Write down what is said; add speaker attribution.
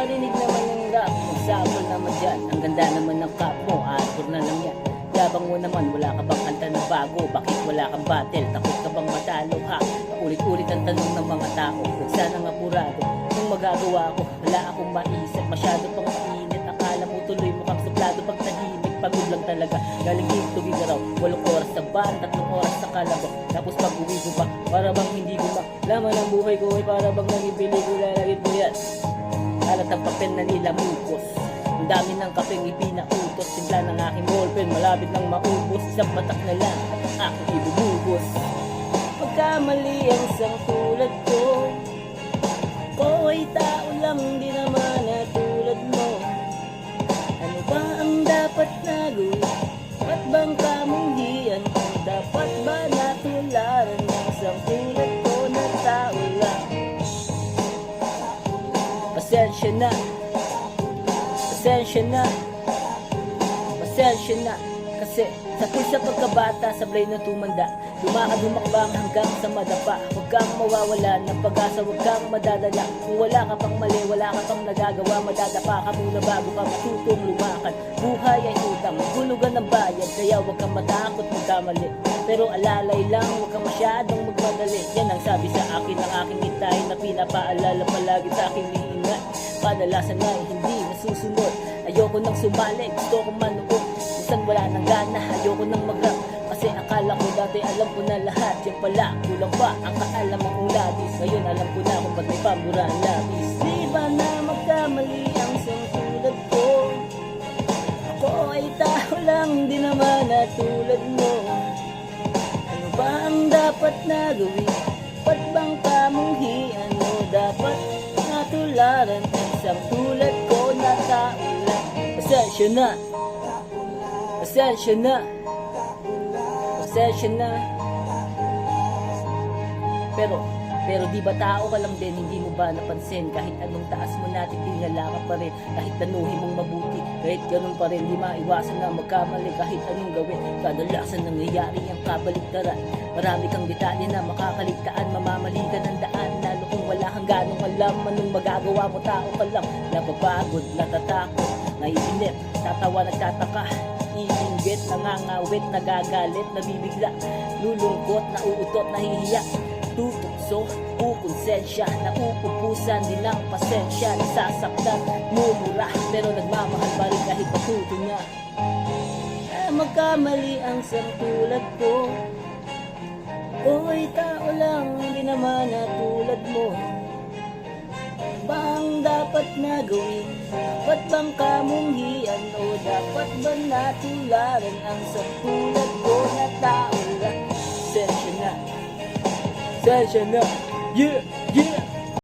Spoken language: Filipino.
Speaker 1: Parinig naman ng rap, sample naman dyan. Ang ganda naman ng cap mo, hardcore na lang yan. Yabang mo naman, wala ka bang kanta na bago? Bakit wala kang battle? Takot ka bang matalo ha? Ulit-ulit ang tanong ng mga tao. Huwag sanang apurado, kung magagawa ko, wala akong maisip. Masyado pang mainit, akala mo tuloy mukhang suplado. Pag tahimik, pagod lang talaga. Galing dito gigaraw, 8 oras sa van, 3 oras sa kalabaw. Tapos pag uwi ko ba, para bang hindi ko laman ang buhay ko ay para bang nangibili ko, lalagit mo yan. Kalat ang papel na nilamukos, ang dami ng kapeng ipinautos. Simpla ng aking ballpen, malapit nang maubos. Isang batak na lang at aking ibubugos. Pagkamali ang isang tulad ko, ko ay tao lang, di naman na tulad mo. Ano ba ang dapat na gawin? Ba't bang kamunghian? Dapat ba natularan ng isang tulad ko na tao lang? Pasensya na, pasensya na, pasensya na. Kasi sa pagkabata, sablay na tumanda, lumakad-humakbang hanggang sa madapa. Huwag kang mawawala ng pag-asa, huwag kang madadala. Kung wala ka pang mali, wala ka pang nagagawa, madadapa ka muna bago ka matutong lumakad. Buhay ay utang, hulugan ng bayad, kaya huwag kang matakot magkamali. Pero alalay lang, huwag kang masyadong magmadali. Yan ang sabi sa akin ng aking itay, na pinapaalala palagi sa aking niingat. Kadalasan na hindi nasusunod, ayoko nang sumali, gusto kong manood. Minsan wala nang gana, ayoko nang mag-rap, kasi akala ko dati alam ko na lahat. Yan pala, kulang pa ang kaalaman kong labis. Ngayon alam ko na kung ba't may pamura ang labis. Di ba na magkamali ang isang tulad ko? Ako ay tao lang, di naman na tulad mo. Ano ba ang dapat na gawin? Ba't bang kamunghian mo? Dapat natularan ang isang tulad ko na tao lang. Pasensya na, pasensya na, pasensya na. Pero di ba tao ka lang din, hindi mo ba napansin? Kahit anong taas mo natin, tingala ka pa rin. Kahit tanuhin mong mabuti, kahit ganun pa rin, di maiwasan na magkamali. Kahit anong gawin, kadalasan nangyayari ang kabaligtaran. Marami kang detalye na makakaligtaan, mamamali ka ng daan. Lalo kung wala kang ganong alam, anong magagawa mo, tao ka lang. Napapagod, natatakot, naiinip, tatawa, nagtataka, iinggit, nangangawit, nagagalit, nabibigla, lulungkot, nauutot, nahihiya, tutukso, konsensya, nauupusan din ang pasensya, nasasaktan, mumura, pero nagmamahal pa rin kahit patuto niya. Magkamali ang isang tulad ko, oy tao lang, hindi naman na tulad mo. Bang dapat na gawin? Dapat bang kamunghian? O dapat ba natularan ang isang tulad ko na tao lang? Pasensya na, pasensya na, yeah!